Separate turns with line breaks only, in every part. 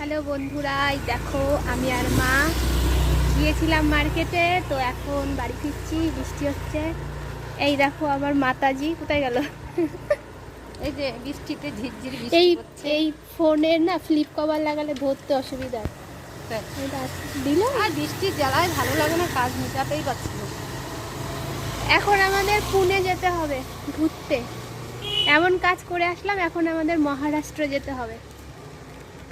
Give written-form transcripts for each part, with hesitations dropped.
Hello বন্ধুরা, এই দেখো আমি আর মা গিয়েছিলাম মার্কেটে, তো এখন বাড়ি ফিরছি। বৃষ্টি হচ্ছে। এই দেখো আমার মাতাজি কোথায় গেল?
এই যে বৃষ্টিতে ঝিরঝির
এই
বৃষ্টি হচ্ছে।
এই ফোনের না ফ্লিপ কভার লাগালে ধরতে অসুবিধা দিল।
আর বৃষ্টির জ্বালায় ভালো লাগে না, কাজ মেটাতেই পারছি না।
এখন আমাদের পুনে যেতে হবে ঘুরতে। এমন কাজ করে আসলাম, এখন আমাদের মহারাষ্ট্র যেতে হবে।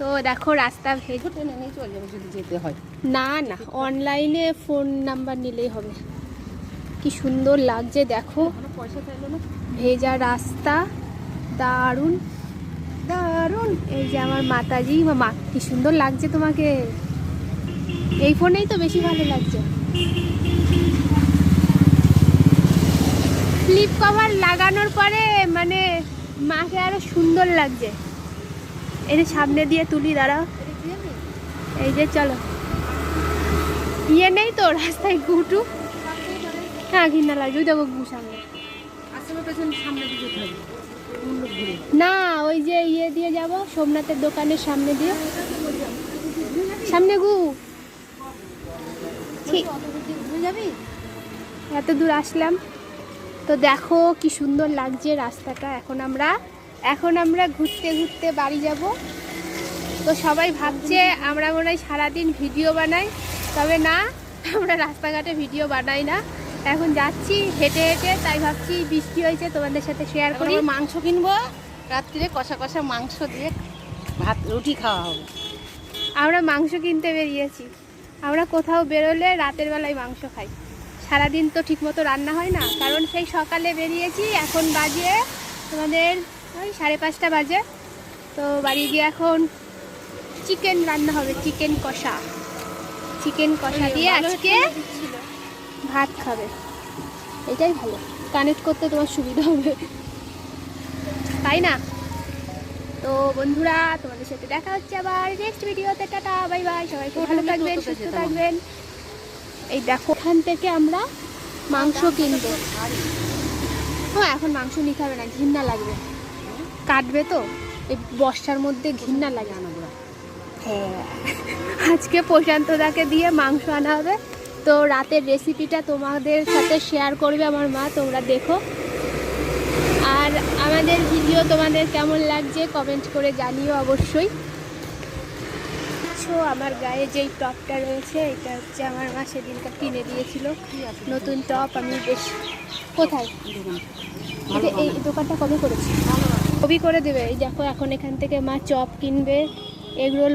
তো দেখো রাস্তা ভেজে
টেনে নিয়ে চলে যাবো যদি যেতে হয়।
না না, অনলাইনে ফোন নাম্বার নিলেই হবে। কি সুন্দর লাগছে দেখো,
কোনো পয়সা চাইলো না।
ভেজা রাস্তা, দারুণ দারুণ। এই যে আমার মাতাজি, মা কি সুন্দর লাগছে তোমাকে। এই ফোনেই তো বেশি ভালো লাগছে। ফ্লিপ কভার লাগানোর পরে মানে মাকে আরো সুন্দর লাগছে। এই যে সামনে দিয়ে তুলি, দাঁড়াও। এই যে চলো, ইয়ে নেই তো রাস্তায় গুটু। হ্যাঁ ঘৃণা লাগছে, ওই দেখো গু সামনে।
আসলে পেছন সামনে দিকে যেতে হবে, ঘুরে।
না, ওই যে ইয়ে দিয়ে যাব, সোমনাথের দোকানের সামনে দিয়ে। সামনে গু ঠিক
ঘুরে যাবি?
এত দূর আসলাম তো দেখো কি সুন্দর লাগছে রাস্তাটা। এখন আমরা ঘুরতে ঘুরতে বাড়ি যাব। তো সবাই ভাবছে আমরা মনে হয় সারাদিন ভিডিও বানাই, তবে না, আমরা রাস্তাঘাটে ভিডিও বানাই না। এখন যাচ্ছি হেঁটে হেঁটে, তাই ভাবছি বৃষ্টি হয়েছে তোমাদের সাথে শেয়ার করি।
মাংস কিনবো, রাত্রিরে কষা কষা মাংস দিয়ে ভাত রুটি খাওয়া হবে।
আমরা মাংস কিনতে বেরিয়েছি। আমরা কোথাও বেরোলে রাতের বেলায় মাংস খাই। সারাদিন তো ঠিকমতো রান্না হয় না, কারণ সেই সকালে বেরিয়েছি, এখন বাজে তোমাদের ওই 5:30 বাজে। তো বাড়ি গিয়ে এখন চিকেন রান্না হবে, চিকেন কষা দিয়ে আজকে ভাত খাবে। এটাই ভালো, কানেক্ট করতে তোমার সুবিধা হবে, তাই না? তো বন্ধুরা, তোমাদের সাথে দেখা হচ্ছে আবার নেক্সট ভিডিওতে। টাটা বাই বাই, সবাই খুব ভালো থাকবেন, সুস্থ থাকবেন। এই দেখো, এখান থেকে আমরা মাংস কিনবো। হ্যাঁ, এখন মাংস নিতে হবে না, ঘৃণা লাগবে, কাটবে তো। এই বর্ষার মধ্যে ঘৃণা লাগে। হ্যাঁ, আজকে প্রশান্তদাকে দিয়ে মাংস আনা হবে। তো রাতের রেসিপিটা তোমাদের সাথে শেয়ার করবে আমার মা, তোমরা দেখো। আর আমাদের ভিডিও তোমাদের কেমন লাগছে কমেন্ট করে জানিও অবশ্যই। আমার গায়ে যেই টপটা রয়েছে, এটা হচ্ছে আমার মা সেদিনকার কিনে দিয়েছিল, নতুন টপ। আমি বেশ কোথায় এই দোকানটা কবে করেছি, কবি করে দেবে। এই দেখো, এখন এখান থেকে মা চপ কিনবে, এগরোল